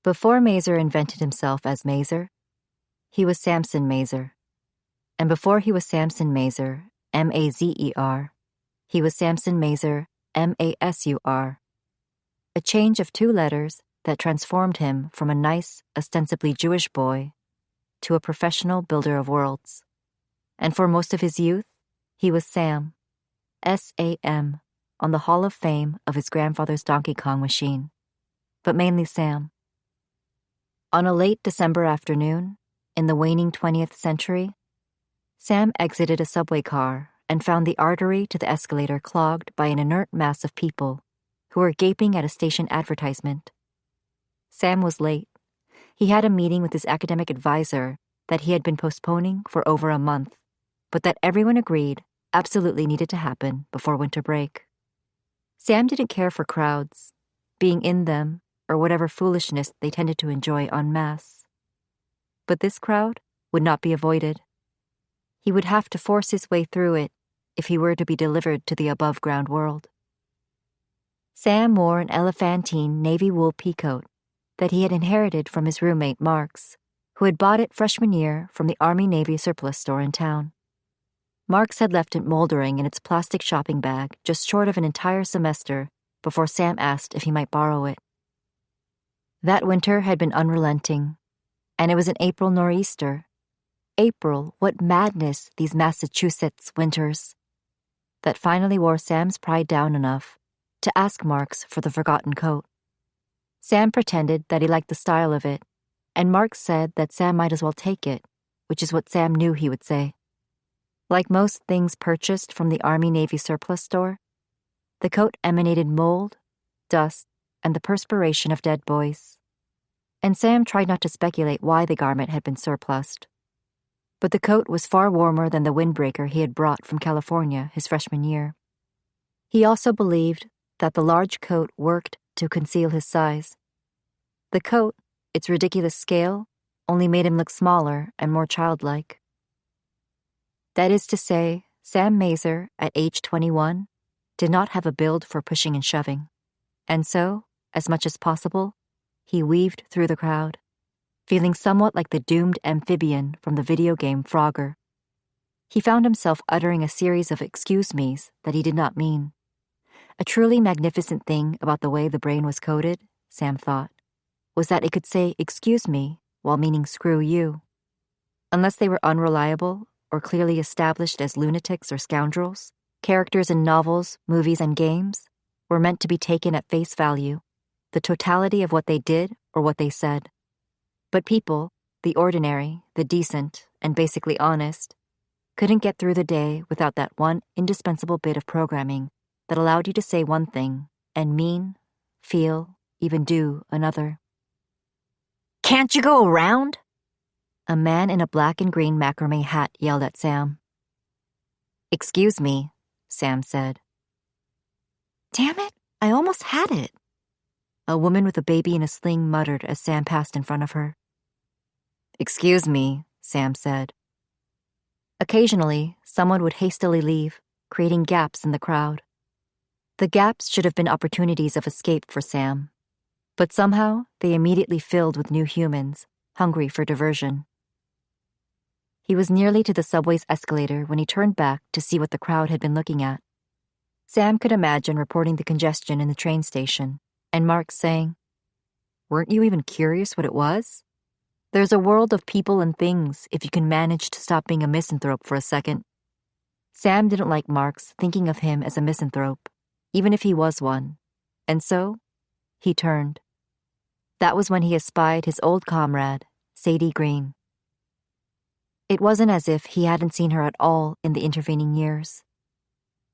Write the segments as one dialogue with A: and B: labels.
A: Before Mazer invented himself as Mazer, he was Samson Mazer. And before he was Samson Mazer, M-A-Z-E-R, he was Samson Mazer, M-A-S-U-R. A change of 2 letters that transformed him from a nice, ostensibly Jewish boy to a professional builder of worlds. And for most of his youth, he was Sam, S-A-M, on the Hall of Fame of his grandfather's Donkey Kong machine. But mainly Sam. On a late December afternoon, in the waning 20th century, Sam exited a subway car and found the artery to the escalator clogged by an inert mass of people who were gaping at a station advertisement. Sam was late. He had a meeting with his academic advisor that he had been postponing for over a month, but that everyone agreed absolutely needed to happen before winter break. Sam didn't care for crowds, being in them, or whatever foolishness they tended to enjoy en masse. But this crowd would not be avoided. He would have to force his way through it if he were to be delivered to the above-ground world. Sam wore an elephantine navy wool peacoat that he had inherited from his roommate Marks, who had bought it freshman year from the Army-Navy surplus store in town. Marks had left it moldering in its plastic shopping bag just short of an entire semester before Sam asked if he might borrow it. That winter had been unrelenting, and it was an April nor'easter. April, what madness, these Massachusetts winters, that finally wore Sam's pride down enough to ask Marks for the forgotten coat. Sam pretended that he liked the style of it, and Marks said that Sam might as well take it, which is what Sam knew he would say. Like most things purchased from the Army-Navy surplus store, the coat emanated mold, dust, and the perspiration of dead boys. And Sam tried not to speculate why the garment had been surplused. But the coat was far warmer than the windbreaker he had brought from California his freshman year. He also believed that the large coat worked to conceal his size. The coat, its ridiculous scale, only made him look smaller and more childlike. That is to say, Sam Mazer, at age 21, did not have a build for pushing and shoving. And so, as much as possible, he weaved through the crowd, feeling somewhat like the doomed amphibian from the video game Frogger. He found himself uttering a series of excuse-me's that he did not mean. A truly magnificent thing about the way the brain was coded, Sam thought, was that it could say excuse me while meaning screw you. Unless they were unreliable or clearly established as lunatics or scoundrels, characters in novels, movies, and games were meant to be taken at face value, the totality of what they did or what they said. But people, the ordinary, the decent, and basically honest, couldn't get through the day without that one indispensable bit of programming that allowed you to say one thing and mean, feel, even do another. "Can't you go around?" A man in a black and green macrame hat yelled at Sam. "Excuse me," Sam said. "Damn it, I almost had it," a woman with a baby in a sling muttered as Sam passed in front of her. "Excuse me," Sam said. Occasionally, someone would hastily leave, creating gaps in the crowd. The gaps should have been opportunities of escape for Sam, but somehow they immediately filled with new humans, hungry for diversion. He was nearly to the subway's escalator when he turned back to see what the crowd had been looking at. Sam could imagine reporting the congestion in the train station, and Mark saying, "Weren't you even curious what it was? There's a world of people and things if you can manage to stop being a misanthrope for a second." Sam didn't like Marks thinking of him as a misanthrope, even if he was one, and so he turned. That was when he espied his old comrade, Sadie Green. It wasn't as if he hadn't seen her at all in the intervening years.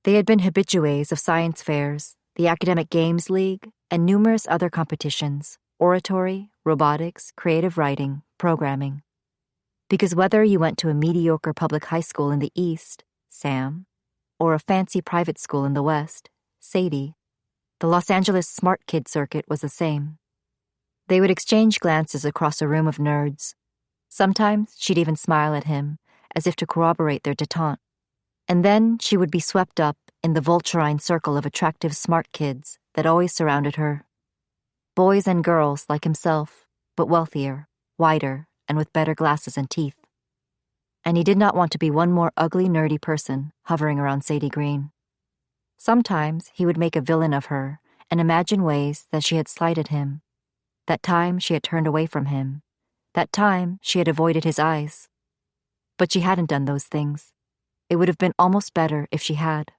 A: They had been habitués of science fairs, the Academic Games League, and numerous other competitions, oratory, robotics, creative writing, programming. Because whether you went to a mediocre public high school in the East, Sam, or a fancy private school in the West, Sadie, the Los Angeles Smart Kid circuit was the same. They would exchange glances across a room of nerds. Sometimes she'd even smile at him, as if to corroborate their détente. And then she would be swept up in the vulturine circle of attractive smart kids that always surrounded her. Boys and girls like himself, but wealthier, whiter, and with better glasses and teeth. And he did not want to be one more ugly, nerdy person hovering around Sadie Green. Sometimes he would make a villain of her and imagine ways that she had slighted him, that time she had turned away from him, that time she had avoided his eyes. But she hadn't done those things. It would have been almost better if she had.